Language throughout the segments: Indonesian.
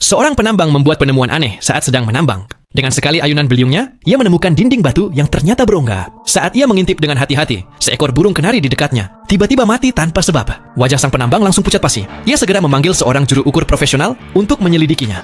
Seorang penambang membuat penemuan aneh saat sedang menambang. Dengan sekali ayunan beliungnya, ia menemukan dinding batu yang ternyata berongga. Saat ia mengintip dengan hati-hati, seekor burung kenari di dekatnya tiba-tiba mati tanpa sebab. Wajah sang penambang langsung pucat pasi. Ia segera memanggil seorang juru ukur profesional untuk menyelidikinya.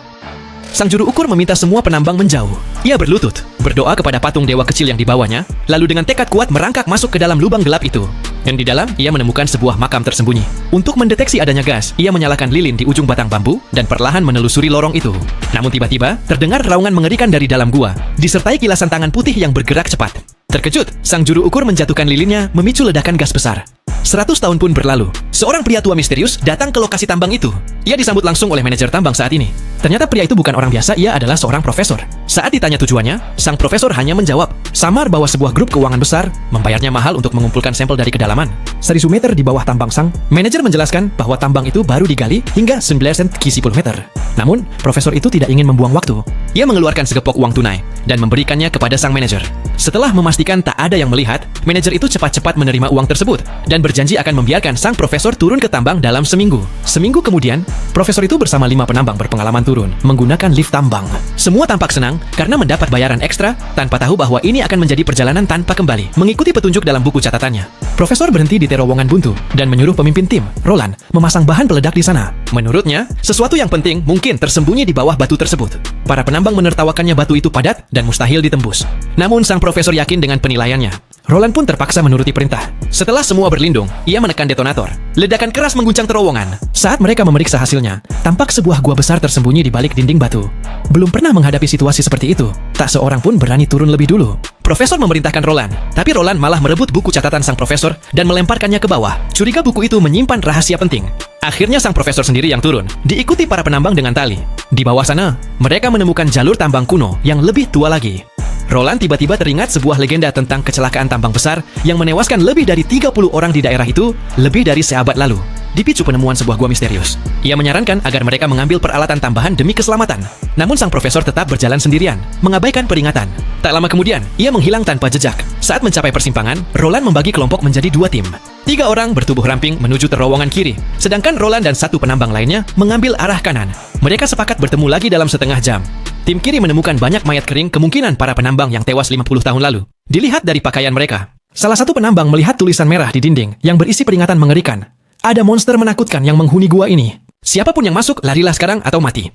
Sang juru ukur meminta semua penambang menjauh. Ia berlutut, berdoa kepada patung dewa kecil yang dibawanya, lalu dengan tekad kuat merangkak masuk ke dalam lubang gelap itu. Dan di dalam, ia menemukan sebuah makam tersembunyi. Untuk mendeteksi adanya gas, ia menyalakan lilin di ujung batang bambu dan perlahan menelusuri lorong itu. Namun tiba-tiba, terdengar raungan mengerikan dari dalam gua, disertai kilasan tangan putih yang bergerak cepat. Terkejut, sang juru ukur menjatuhkan lilinnya, memicu ledakan gas besar. 100 tahun pun berlalu. Seorang pria tua misterius datang ke lokasi tambang itu. Ia disambut langsung oleh manajer tambang saat ini. Ternyata pria itu bukan orang biasa, ia adalah seorang profesor. Saat ditanya tujuannya, sang profesor hanya menjawab, samar bahwa sebuah grup keuangan besar membayarnya mahal untuk mengumpulkan sampel dari kedalaman 1000 meter di bawah tambang sang. Manajer menjelaskan bahwa tambang itu baru digali hingga 19 senti 10 meter. Namun, profesor itu tidak ingin membuang waktu. Ia mengeluarkan segepok uang tunai dan memberikannya kepada sang manajer. Setelah memastikan tak ada yang melihat, manajer itu cepat-cepat menerima uang tersebut dan berjanji akan membiarkan sang profesor turun ke tambang dalam seminggu. Seminggu kemudian, profesor itu bersama 5 penambang berpengalaman turun menggunakan lift tambang. Semua tampak senang karena mendapat bayaran ekstra tanpa tahu bahwa ini akan menjadi perjalanan tanpa kembali. Mengikuti petunjuk dalam buku catatannya, profesor berhenti di terowongan buntu dan menyuruh pemimpin tim, Roland, memasang bahan peledak di sana. Menurutnya, sesuatu yang penting mungkin tersembunyi di bawah batu tersebut. Para penambang menertawakannya batu itu padat dan mustahil ditembus. Namun sang profesor yakin dengan penilaiannya. Roland pun terpaksa menuruti perintah. Setelah semua berlindung, ia menekan detonator. Ledakan keras mengguncang terowongan. Saat mereka memeriksa hasilnya, tampak sebuah gua besar tersembunyi di balik dinding batu. Belum pernah menghadapi situasi seperti itu. Tak seorang pun berani turun lebih dulu. Profesor memerintahkan Roland, tapi Roland malah merebut buku catatan sang profesor dan melemparkannya ke bawah. Curiga buku itu menyimpan rahasia penting. Akhirnya sang profesor sendiri yang turun, diikuti para penambang dengan tali. Di bawah sana, mereka menemukan jalur tambang kuno yang lebih tua lagi. Roland tiba-tiba teringat sebuah legenda tentang kecelakaan tambang besar yang menewaskan lebih dari 30 orang di daerah itu lebih dari seabad lalu. Dipicu penemuan sebuah gua misterius. Ia menyarankan agar mereka mengambil peralatan tambahan demi keselamatan. Namun sang profesor tetap berjalan sendirian, mengabaikan peringatan. Tak lama kemudian, ia menghilang tanpa jejak. Saat mencapai persimpangan, Roland membagi kelompok menjadi 2 tim. 3 orang bertubuh ramping menuju terowongan kiri, sedangkan Roland dan 1 penambang lainnya mengambil arah kanan. Mereka sepakat bertemu lagi dalam setengah jam. Tim kiri menemukan banyak mayat kering, kemungkinan para penambang yang tewas 50 tahun lalu. Dilihat dari pakaian mereka, salah satu penambang melihat tulisan merah di dinding yang berisi peringatan mengerikan. Ada monster menakutkan yang menghuni gua ini. Siapapun yang masuk, larilah sekarang atau mati.